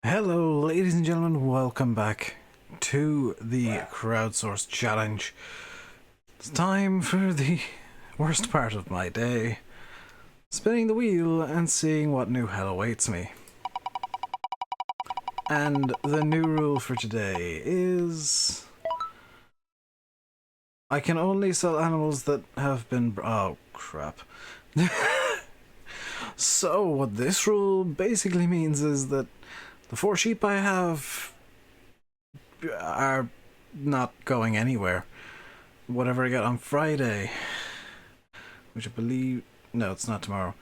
Hello, ladies and gentlemen, welcome back to the Crowdsourced challenge. It's time for the worst part of my day, spinning the wheel and seeing what new hell awaits me. And the new rule for today is I can only sell animals that have been... oh, crap. So, what this rule basically means is that the 4 sheep I have are not going anywhere. Whatever I got on Friday, which I believe... no, it's not tomorrow.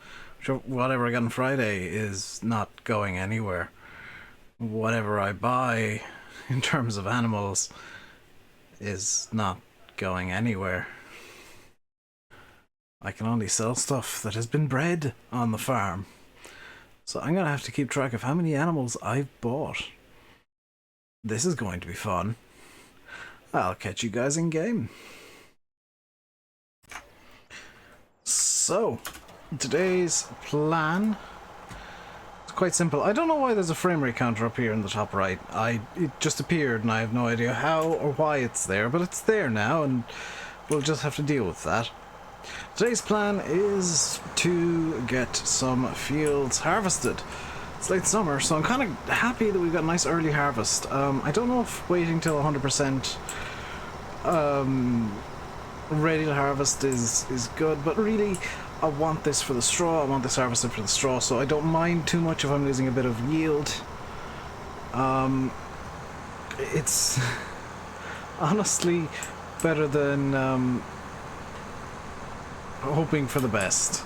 Whatever I got on Friday is not going anywhere. Whatever I buy in terms of animals is not going anywhere. I can only sell stuff that has been bred on the farm. So I'm going to have to keep track of how many animals I've bought. This is going to be fun. I'll catch you guys in game. So, today's plan is quite simple. I don't know why there's a frame rate counter up here in the top right. It just appeared and I have no idea how or why it's there, but it's there now and we'll just have to deal with that. Today's plan is to get some fields harvested. It's late summer, so I'm kind of happy that we've got a nice early harvest. I don't know if waiting till 100% ready to harvest is good, but really I want this for the straw. I want this harvested for the straw, so I don't mind too much if I'm losing a bit of yield. It's honestly better than hoping for the best.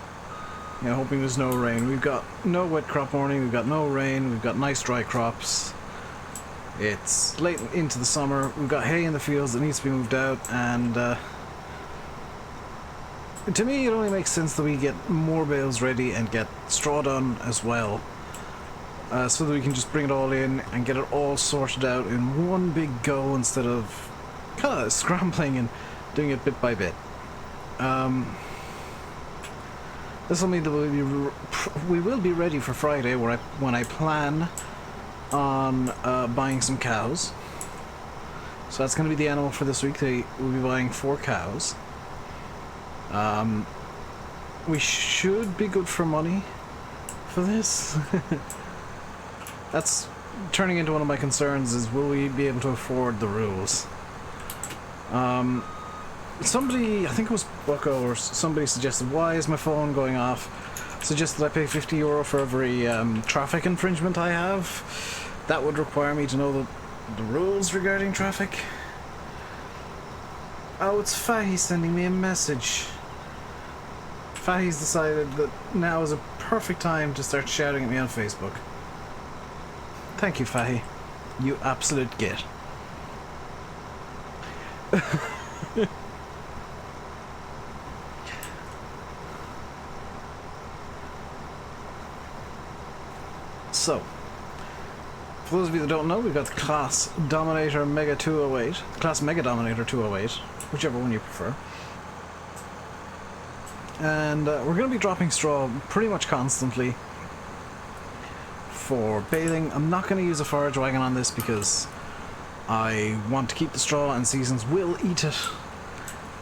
You know, hoping there's no rain. We've got no wet crop warning, we've got no rain, we've got nice dry crops. It's late into the summer, we've got hay in the fields that needs to be moved out, and to me it only makes sense that we get more bales ready and get straw done as well, so that we can just bring it all in and get it all sorted out in one big go instead of kind of scrambling and doing it bit by bit. This will mean that we will be ready for Friday, when I plan on buying some cows. So that's going to be the animal for this week. We'll be buying 4 cows. We should be good for money for this. That's turning into one of my concerns, is will we be able to afford the rules? Somebody, I think it was Bucko or somebody, suggested, why is my phone going off? Suggested I pay €50 for every traffic infringement I have. That would require me to know the rules regarding traffic. Oh, it's Fahy sending me a message. Fahy's decided that now is a perfect time to start shouting at me on Facebook. Thank you, Fahy. You absolute git. So, for those of you that don't know, we've got the Class Dominator Mega 208, Class Mega Dominator 208, whichever one you prefer. And we're going to be dropping straw pretty much constantly for baling. I'm not going to use a forage wagon on this because I want to keep the straw and seasons will eat it.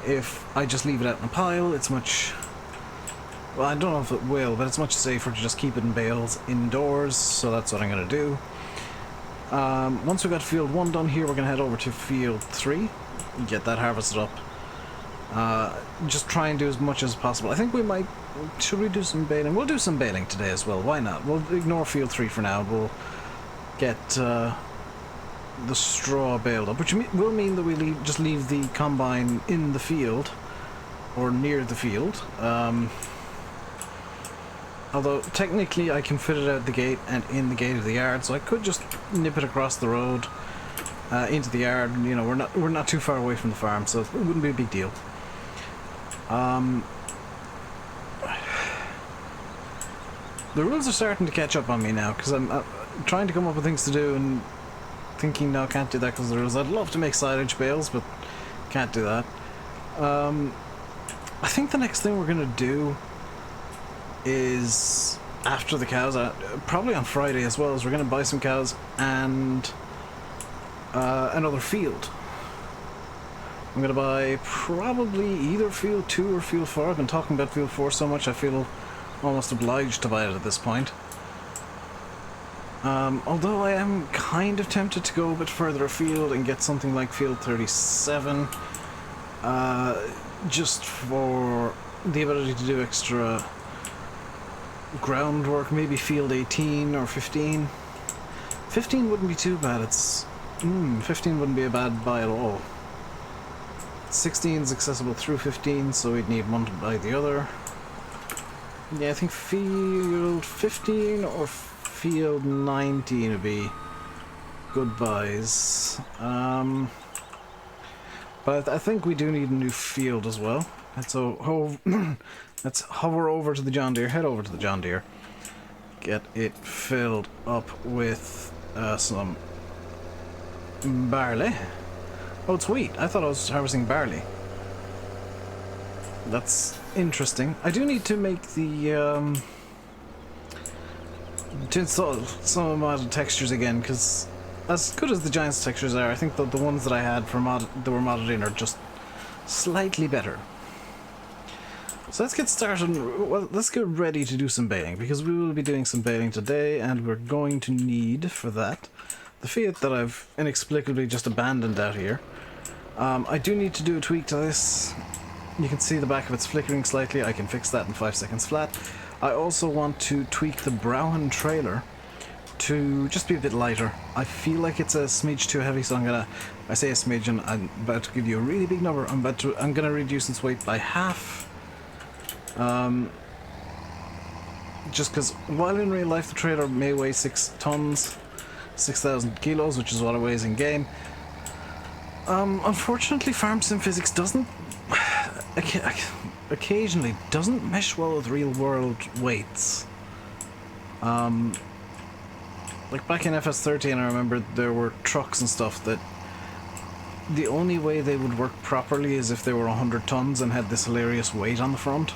If I just leave it out in a pile, it's much... well, I don't know if it will, but it's much safer to just keep it in bales indoors, so that's what I'm going to do. Once we've got field 1 done here, we're going to head over to field 3, get that harvested up. Just try and do as much as possible. I think we might... should we do some baling? We'll do some baling today as well, why not? We'll ignore field 3 for now, we'll get the straw baled up, which will mean that we just leave the combine in the field, or near the field. Although, technically, I can fit it out the gate and in the gate of the yard, so I could just nip it across the road into the yard. You know, we're not too far away from the farm, so it wouldn't be a big deal. The rules are starting to catch up on me now, because I'm trying to come up with things to do and thinking, no, can't do that because of the rules. I'd love to make silage bales, but can't do that. I think the next thing we're going to do is after the cows, probably on Friday as well, is we're going to buy some cows and another field. I'm going to buy probably either field 2 or field 4. I've been talking about field 4 so much I feel almost obliged to buy it at this point. Although I am kind of tempted to go a bit further afield and get something like field 37, just for the ability to do extra groundwork, maybe field 18 or 15. 15 wouldn't be too bad. 15 wouldn't be a bad buy at all. 16 is accessible through 15, so we'd need one to buy the other. Yeah, I think field 15 or field 19 would be good buys. But I think we do need a new field as well. And so let's hover over to the John Deere, head over to the John Deere, get it filled up with some barley. Oh, it's wheat. I thought I was harvesting barley. That's interesting. I do need to make the to install some modded textures again, because as good as the Giants textures are, I think that the ones that I had for that were modded in are just slightly better. So let's get started. Well, let's get ready to do some baling, because we will be doing some baling today, and we're going to need for that the Fiat that I've inexplicably just abandoned out here. I do need to do a tweak to this. You can see the back of it's flickering slightly. I can fix that in 5 seconds flat. I also want to tweak the Brown trailer to just be a bit lighter. I feel like it's a smidge too heavy, so I say a smidge, and I'm about to give you a really big number. I'm gonna reduce its weight by half. Just because while in real life the trailer may weigh 6 tons, 6,000 kilos, which is what it weighs in game. Unfortunately, farm sim physics doesn't occasionally doesn't mesh well with real world weights. Like back in FS13, I remember there were trucks and stuff that the only way they would work properly is if they were 100 tons and had this hilarious weight on the front.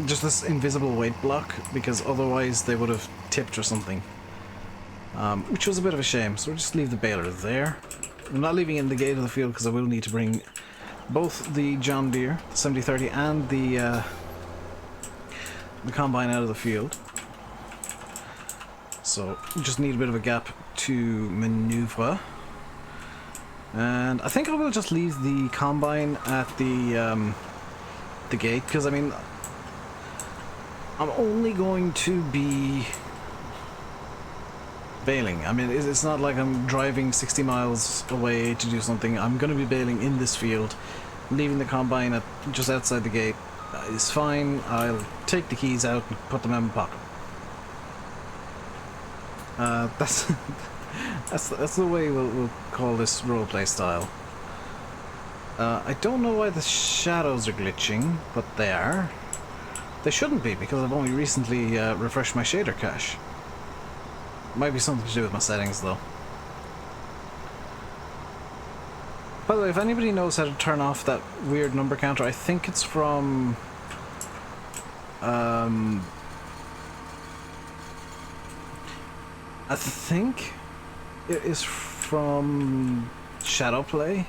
Just this invisible weight block, because otherwise they would have tipped or something. Which was a bit of a shame, so we'll just leave the baler there. I'm not leaving it in the gate of the field because I will need to bring both the John Deere, the 7030, and the combine out of the field. So we just need a bit of a gap to maneuver. And I think I will just leave the combine at the gate, because I mean, I'm only going to be baling. I mean, it's not like I'm driving 60 miles away to do something. I'm going to be baling in this field. Leaving the combine at just outside the gate is fine. I'll take the keys out and put them in my pocket. That's the way we'll call this roleplay style. I don't know why the shadows are glitching, but they are. They shouldn't be, because I've only recently refreshed my shader cache. Might be something to do with my settings, though. By the way, if anybody knows how to turn off that weird number counter, I think it's from I think it is from Shadowplay,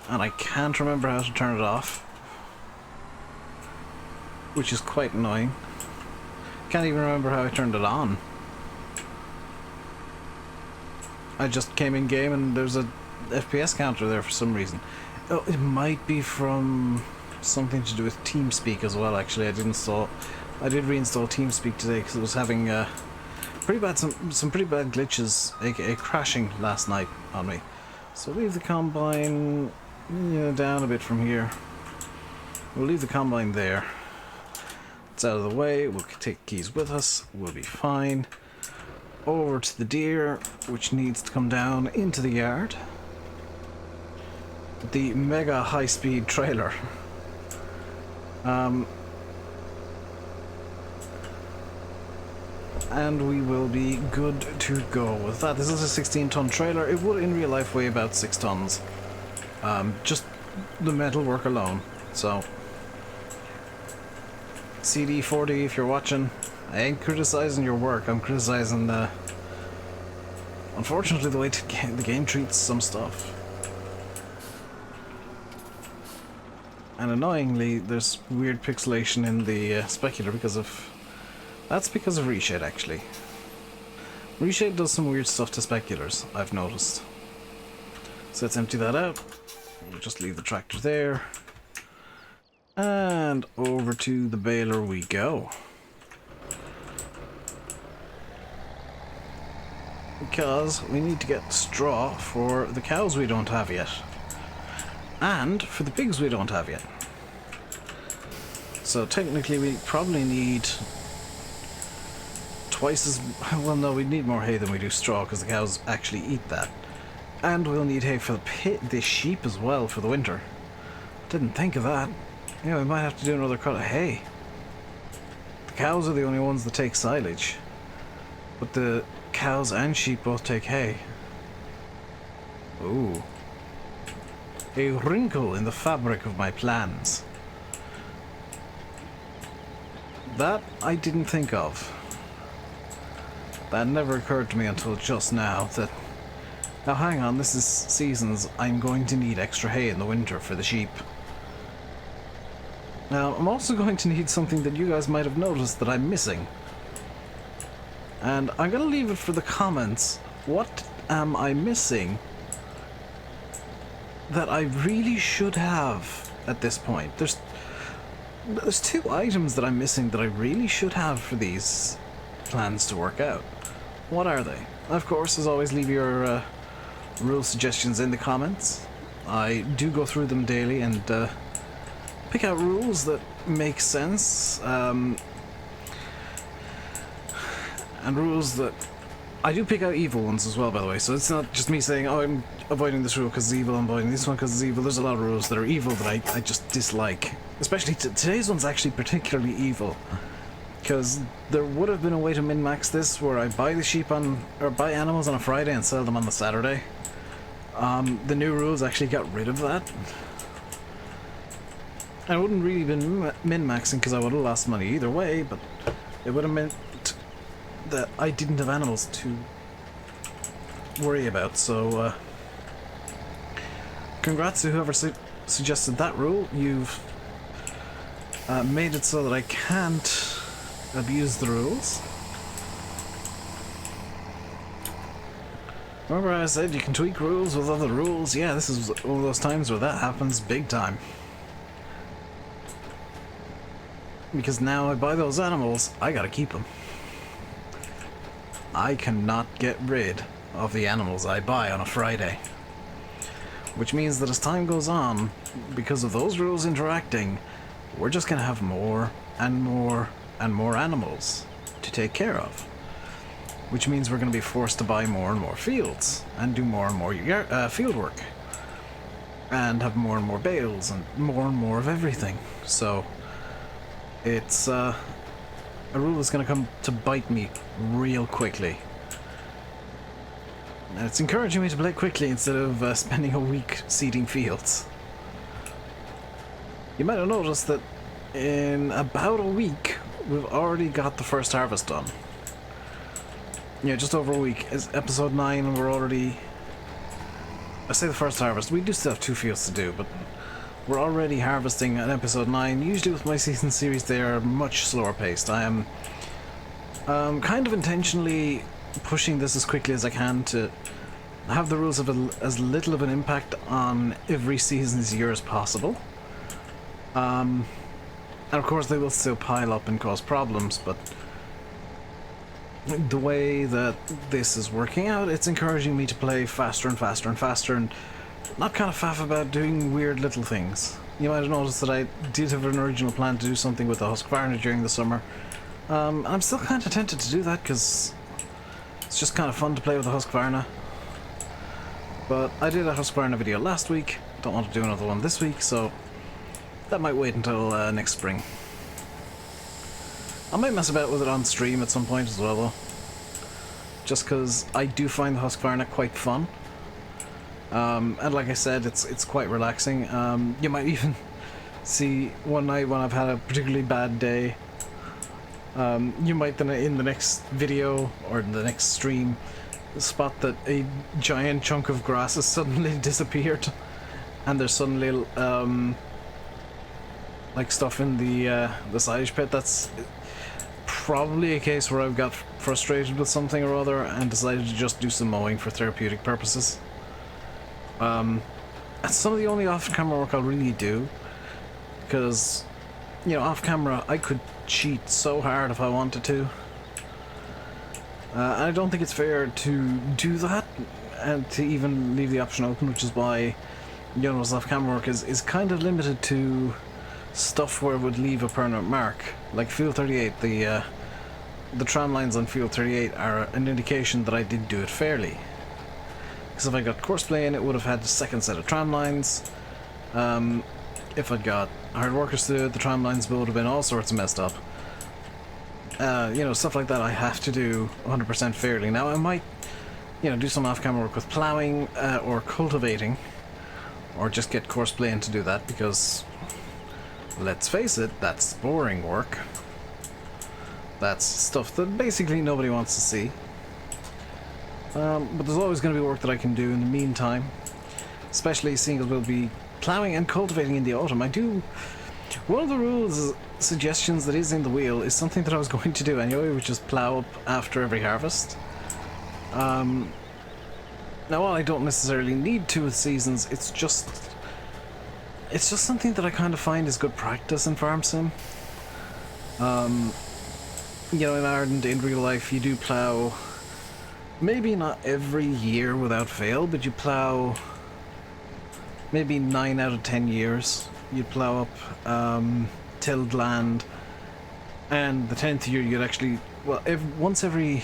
and I can't remember how to turn it off, which is quite annoying. Can't even remember how I turned it on. I just came in game and there's a FPS counter there for some reason. Oh, it might be from something to do with TeamSpeak as well. Actually, I did reinstall TeamSpeak today because it was having some pretty bad glitches, aka crashing last night on me. So leave the combine down a bit from here. We'll leave the combine there. It's out of the way. We'll take keys with us. We'll be fine. Over to the deer, which needs to come down into the yard. The mega high-speed trailer. And we will be good to go with that. This is a 16-ton trailer. It would in real life weigh about 6 tons. Just the metal work alone. So CD40, if you're watching, I ain't criticizing your work, I'm criticizing unfortunately the way the game treats some stuff. And annoyingly, there's weird pixelation in the specular that's because of Reshade, actually. Reshade does some weird stuff to speculars, I've noticed. So let's empty that out. We'll just leave the tractor there. And over to the baler we go. Because we need to get straw for the cows we don't have yet. And for the pigs we don't have yet. So technically we probably need twice as... well, no, we need more hay than we do straw because the cows actually eat that. And we'll need hay for the sheep as well for the winter. Didn't think of that. Yeah, we might have to do another cut of hay. The cows are the only ones that take silage. But the cows and sheep both take hay. Ooh. A wrinkle in the fabric of my plans. That I didn't think of. That never occurred to me until just now that... Now hang on, this is seasons. I'm going to need extra hay in the winter for the sheep. Now, I'm also going to need something that you guys might have noticed that I'm missing. And I'm going to leave it for the comments. What am I missing that I really should have at this point? There's two items that I'm missing that I really should have for these plans to work out. What are they? Of course, as always, leave your rule suggestions in the comments. I do go through them daily and pick out rules that make sense, and rules that... I do pick out evil ones as well, by the way, so it's not just me saying, oh, I'm avoiding this rule because it's evil, I'm avoiding this one because it's evil. There's a lot of rules that are evil that I just dislike. Especially today's one's actually particularly evil, because there would have been a way to min-max this where I buy the sheep or buy animals on a Friday and sell them on the Saturday. The new rules actually got rid of that. I wouldn't really been min-maxing because I would have lost money either way, but it would have meant that I didn't have animals to worry about, so congrats to whoever suggested that rule. You've made it so that I can't abuse the rules. Remember I said you can tweak rules with other rules? Yeah, this is one of those times where that happens big time. Because now I buy those animals, I gotta keep them. I cannot get rid of the animals I buy on a Friday. Which means that as time goes on, because of those rules interacting, we're just gonna have more and more and more animals to take care of. Which means we're gonna be forced to buy more and more fields, and do more and more field work. And have more and more bales, and more of everything. So... it's a rule that's going to come to bite me real quickly. And it's encouraging me to play quickly instead of spending a week seeding fields. You might have noticed that in about a week we've already got the first harvest done. Yeah, just over a week. It's episode 9 and we're already... I say the first harvest. We do still have 2 fields to do, but... we're already harvesting at episode 9. Usually with my season series they are much slower paced. I am kind of intentionally pushing this as quickly as I can to have the rules have as little of an impact on every season's year as possible. And of course they will still pile up and cause problems, but the way that this is working out, it's encouraging me to play faster and faster and faster and not kind of faff about doing weird little things. You might have noticed that I did have an original plan to do something with the Husqvarna during the summer. I'm still kind of tempted to do that because it's just kind of fun to play with the Husqvarna. But I did a Husqvarna video last week, don't want to do another one this week, so that might wait until next spring. I might mess about with it on stream at some point as well though. Just because I do find the Husqvarna quite fun. And like I said, it's quite relaxing. You might even see one night when I've had a particularly bad day, You might then in the next video or in the next stream spot that a giant chunk of grass has suddenly disappeared, and there's suddenly like stuff in the silage pit. That's probably a case where I've got frustrated with something or other and decided to just do some mowing for therapeutic purposes. That's some of the only off-camera work I'll really do, because, you know, off-camera I could cheat so hard if I wanted to. And I don't think it's fair to do that and to even leave the option open, which is why, you know, off-camera work is kind of limited to stuff where it would leave a permanent mark. Like Field 38, the tram lines on Field 38 are an indication that I did do it fairly. Because if I got courseplay in, it would have had the second set of tram lines. If I'd got hard workers to do it, the tram lines would have been all sorts of messed up. You know, stuff like that I have to do 100% fairly. Now I might, you know, do some off-camera work with ploughing or cultivating, or just get courseplay in to do that, because let's face it, that's boring work. That's stuff that basically nobody wants to see. But there's always going to be work that I can do in the meantime, especially seeing as we'll be ploughing and cultivating in the autumn. One of the rules suggestions that is in the wheel is something that I was going to do anyway, which is plough up after every harvest. Now, while I don't necessarily need to with seasons, it's just something that I kind of find is good practice in farm sim. You know, in Ireland, in real life, you do plough, maybe not every year without fail, but you plough maybe 9 out of 10 years. You plough up tilled land, and the 10th year you'd actually, well, once every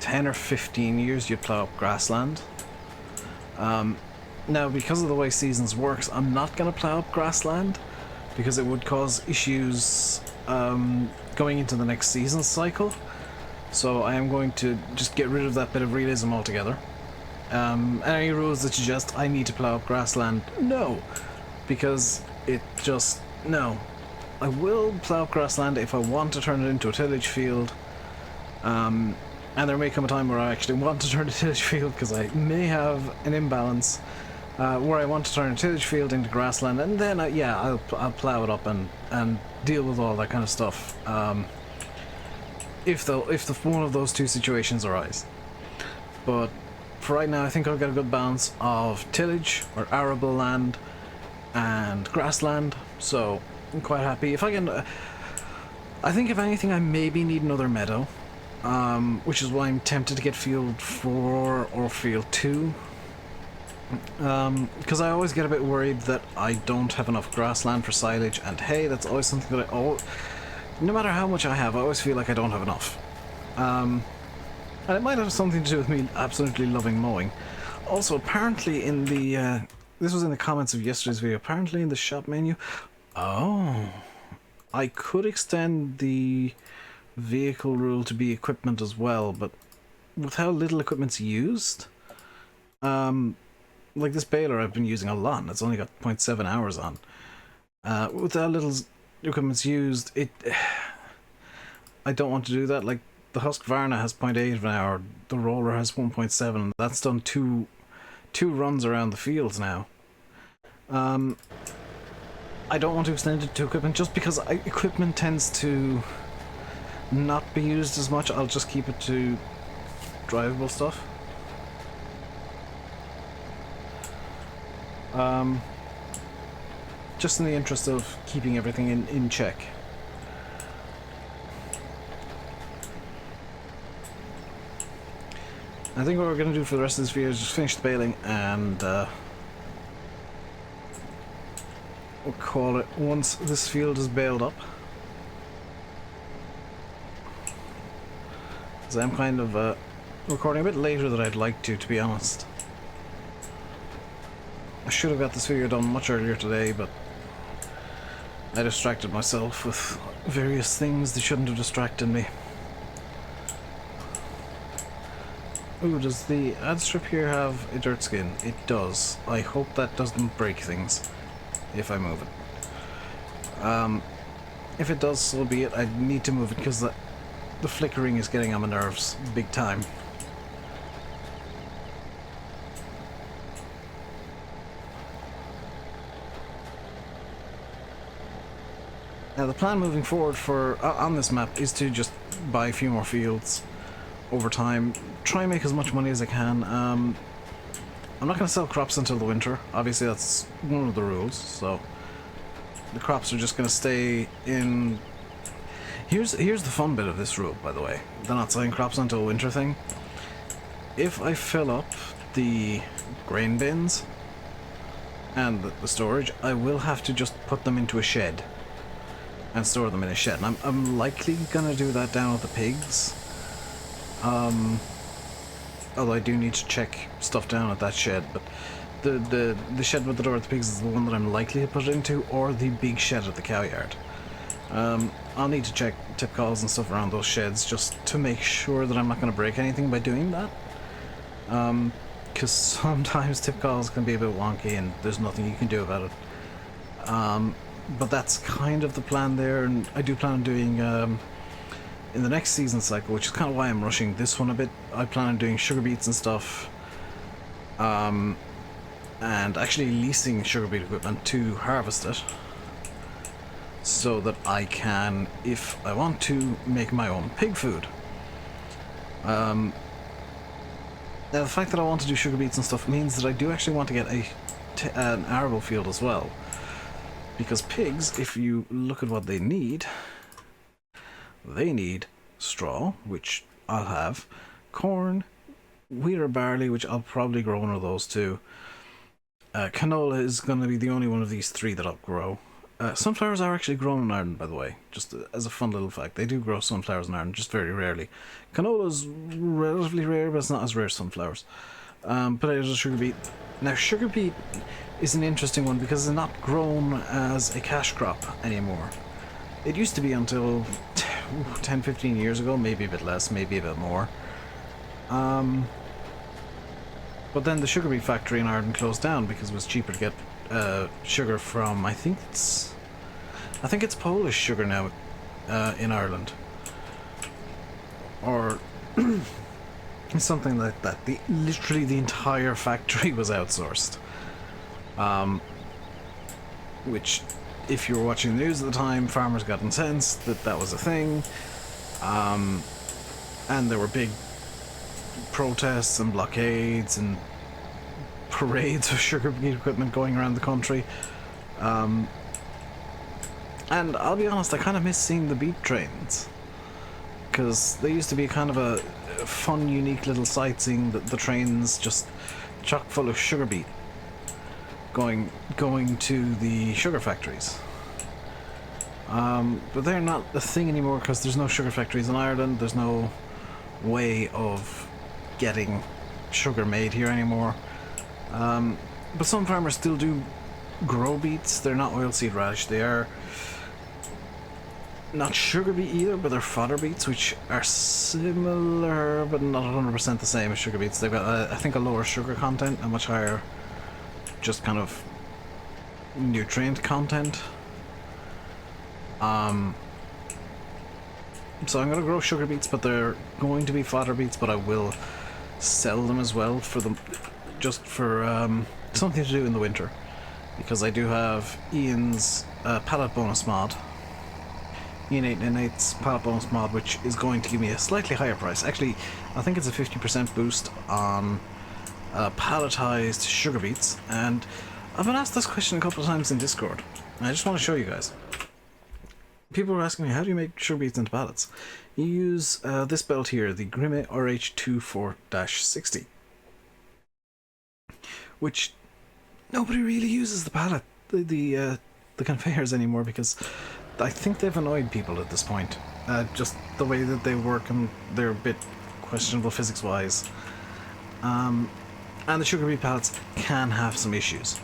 10 or 15 years you'd plough up grassland. Now, because of the way seasons works, I'm not going to plough up grassland, because it would cause issues going into the next season cycle. So I am going to just get rid of that bit of realism altogether. Any rules that suggest I need to plough up grassland, no. Because it just, no. I will plough up grassland if I want to turn it into a tillage field. And there may come a time where I actually want to turn a tillage field, because I may have an imbalance where I want to turn a tillage field into grassland, and then yeah, I'll plough it up and deal with all that kind of stuff. If one of those two situations arise. But for right now, I think I've got a good balance of tillage or arable land and grassland, so I'm quite happy. If I can, I think if anything, I maybe need another meadow, which is why I'm tempted to get Field 4 or Field 2. Because I always get a bit worried that I don't have enough grassland for silage and hay. That's always something that no matter how much I have, I always feel like I don't have enough. And it might have something to do with me absolutely loving mowing. Also, apparently in the, this was in the comments of yesterday's video, apparently in the shop menu, oh, I could extend the vehicle rule to be equipment as well, but with how little equipment's used, like this baler I've been using a lot, and it's only got 0.7 hours on. With how little equipment's used, I don't want to do that. Like, the Husqvarna has 0.8 of an hour, the roller has 1.7, that's done two runs around the fields now. I don't want to extend it to equipment just because equipment tends to not be used as much. I'll just keep it to drivable stuff. Just in the interest of keeping everything in check. I think what we're going to do for the rest of this video is just finish the baling and we'll call it once this field is baled up. Because I'm kind of recording a bit later than I'd like to be honest. I should have got this video done much earlier today, but I distracted myself with various things that shouldn't have distracted me. Ooh, does the ad strip here have a dirt skin? It does. I hope that doesn't break things if I move it. If it does, so be it. I need to move it because the flickering is getting on my nerves big time. Now the plan moving forward for on this map is to just buy a few more fields over time, try and make as much money as I can. I'm not going to sell crops until the winter. Obviously that's one of the rules, so the crops are just going to stay in. Here's the fun bit of this rule, by the way. They're not selling crops until winter thing. If I fill up the grain bins and the storage, I will have to just put them into a shed and store them in a shed. And I'm likely gonna do that down with the pigs. Although I do need to check stuff down at that shed, but the shed with the door at the pigs is the one that I'm likely to put it into, or the big shed at the cow yard. I'll need to check tip calls and stuff around those sheds just to make sure that I'm not going to break anything by doing that. Because sometimes tip calls can be a bit wonky and there's nothing you can do about it. But that's kind of the plan there, and I do plan on doing, in the next season cycle, which is kind of why I'm rushing this one a bit, I plan on doing sugar beets and stuff. And actually leasing sugar beet equipment to harvest it, so that I can, if I want to, make my own pig food. Now the fact that I want to do sugar beets and stuff means that I do actually want to get an arable field as well. Because pigs, if you look at what they need straw, which I'll have, corn, wheat or barley, which I'll probably grow one of those too. Canola is going to be the only one of these three that I'll grow. Sunflowers are actually grown in Ireland, by the way, just as a fun little fact. They do grow sunflowers in Ireland, just very rarely. Canola is relatively rare, but it's not as rare as sunflowers. Potatoes, sugar beet. Now, sugar beet is an interesting one because it's not grown as a cash crop anymore. It used to be until 10-15 years ago, maybe a bit less, maybe a bit more. But then the sugar beet factory in Ireland closed down because it was cheaper to get sugar from, I think it's Polish sugar now in Ireland, or something like that. Literally the entire factory was outsourced, which, if you were watching the news at the time, farmers got incensed that that was a thing, and there were big protests and blockades and parades of sugar beet equipment going around the country. And I'll be honest, I kind of miss seeing the beet trains, because they used to be kind of a fun, unique little sight, seeing the trains just chock full of sugar beet going to the sugar factories. But they're not a thing anymore because there's no sugar factories in Ireland. There's no way of getting sugar made here anymore. But some farmers still do grow beets. They're not oilseed radish. They are not sugar beet either, but they're fodder beets, which are similar but not 100% the same as sugar beets. They've got, I think, a lower sugar content, a much higher just kind of nutrient content. So I'm going to grow sugar beets, but they're going to be fodder beets, but I will sell them as well for them, just for something to do in the winter, because I do have Ian's pallet bonus mod, Ian 898's pallet bonus mod, which is going to give me a slightly higher price. Actually, I think it's a 50% boost on palletized sugar beets, and I've been asked this question a couple of times in Discord, and I just want to show you guys. People were asking me, how do you make sugar beets into pallets? You use this belt here, the Grimme RH24-60, which nobody really uses the pallet, the conveyors anymore, because I think they've annoyed people at this point. Just the way that they work, and they're a bit questionable physics-wise. And the sugar beet pallets can have some issues.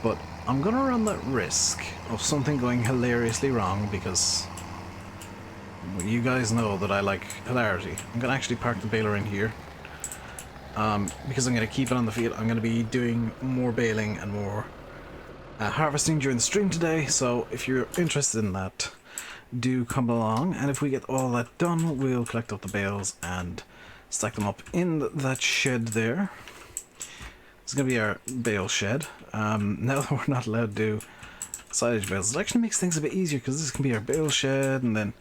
But I'm gonna run that risk of something going hilariously wrong, because you guys know that I like hilarity. I'm gonna actually park the baler in here, because I'm gonna keep it on the field. I'm gonna be doing more baling and more harvesting during the stream today, so if you're interested in that, do come along, and if we get all that done, we'll collect up the bales and stack them up in that shed there. It's going to be our bale shed. Now that we're not allowed to do silage bales, it actually makes things a bit easier, because this can be our bale shed, and then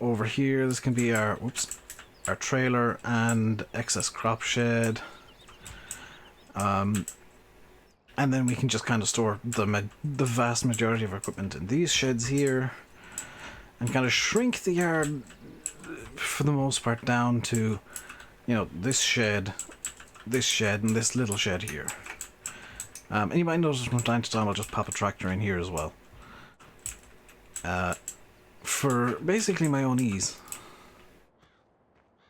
over here this can be our our trailer and excess crop shed. And then we can just kind of store the vast majority of our equipment in these sheds here, and kind of shrink the yard for the most part down to, you know, this shed, and this little shed here. And you might notice from time to time I'll just pop a tractor in here as well, for basically my own ease.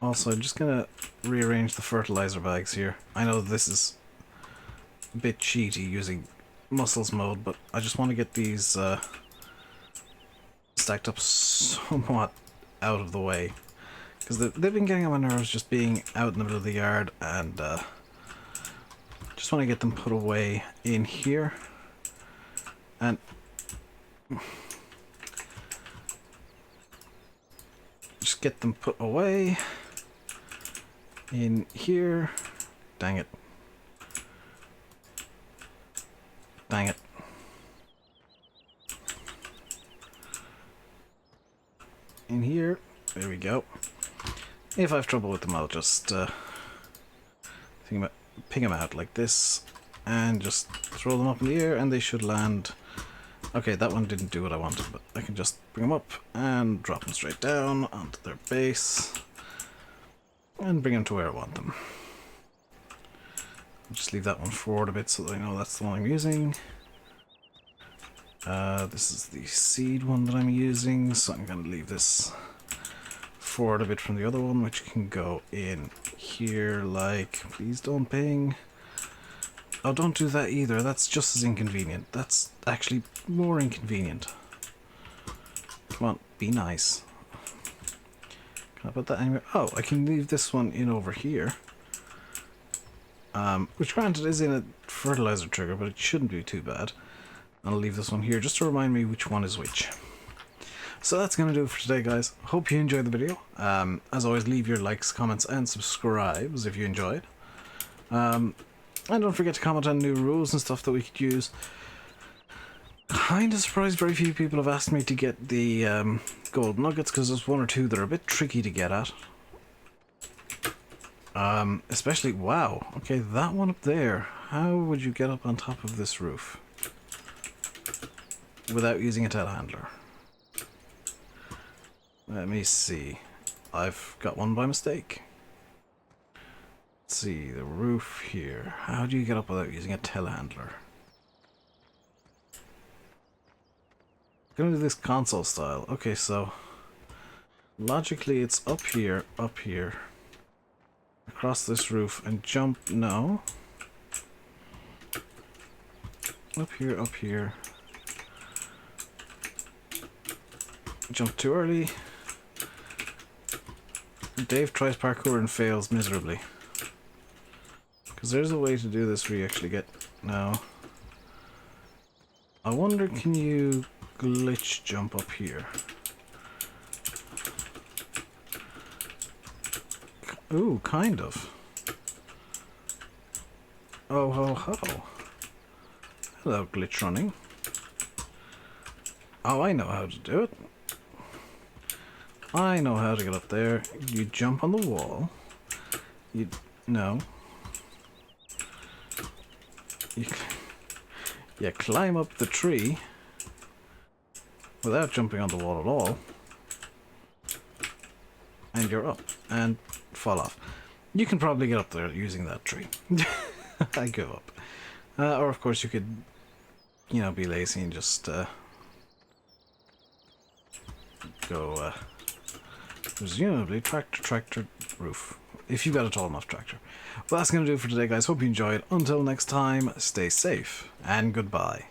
Also, I'm just gonna rearrange the fertilizer bags here. I know this is a bit cheaty using muscles mode, but I just want to get these stacked up somewhat out of the way, because they've been getting on my nerves just being out in the middle of the yard, and just want to get them put away in here, and just get them put away in here. Dang it. Dang it. In here. There we go. If I have trouble with them, I'll just ping them out like this and just throw them up in the air, and they should land. Okay, that one didn't do what I wanted, but I can just bring them up and drop them straight down onto their base and bring them to where I want them. I'll just leave that one forward a bit so that I know that's the one I'm using. This is the seed one that I'm using, so I'm going to leave this forward a bit from the other one, which can go in here, like, please don't ping. Oh, don't do that either, that's just as inconvenient. That's actually more inconvenient. Come on, be nice. Can I put that anywhere? Oh, I can leave this one in over here. Which granted is in a fertilizer trigger, but it shouldn't be too bad. I'll leave this one here just to remind me which one is which. So that's going to do it for today, guys. Hope you enjoyed the video. As always, leave your likes, comments, and subscribes if you enjoyed. And don't forget to comment on new rules and stuff that we could use. Kinda surprised very few people have asked me to get the gold nuggets, because there's one or two that are a bit tricky to get at. Especially, wow, okay, that one up there. How would you get up on top of this roof without using a telehandler? Let me see. I've got one by mistake. Let's see, the roof here. How do you get up without using a telehandler? I'm gonna do this console style. Okay, so logically it's up here, across this roof, and jump. No. Up here. Jump too early. Dave tries parkour and fails miserably. Because there's a way to do this where you actually get... No. I wonder, can you glitch jump up here? Ooh, kind of. Oh ho ho. Hello, glitch running. Oh, I know how to do it. I know how to get up there. You jump on the wall. No. You climb up the tree without jumping on the wall at all. And you're up. And fall off. You can probably get up there using that tree. I give up. Or of course you could, you know, be lazy and just go presumably tractor roof, if you've got a tall enough tractor. Well, that's going to do it for today, guys. Hope you enjoyed. Until next time, stay safe and goodbye.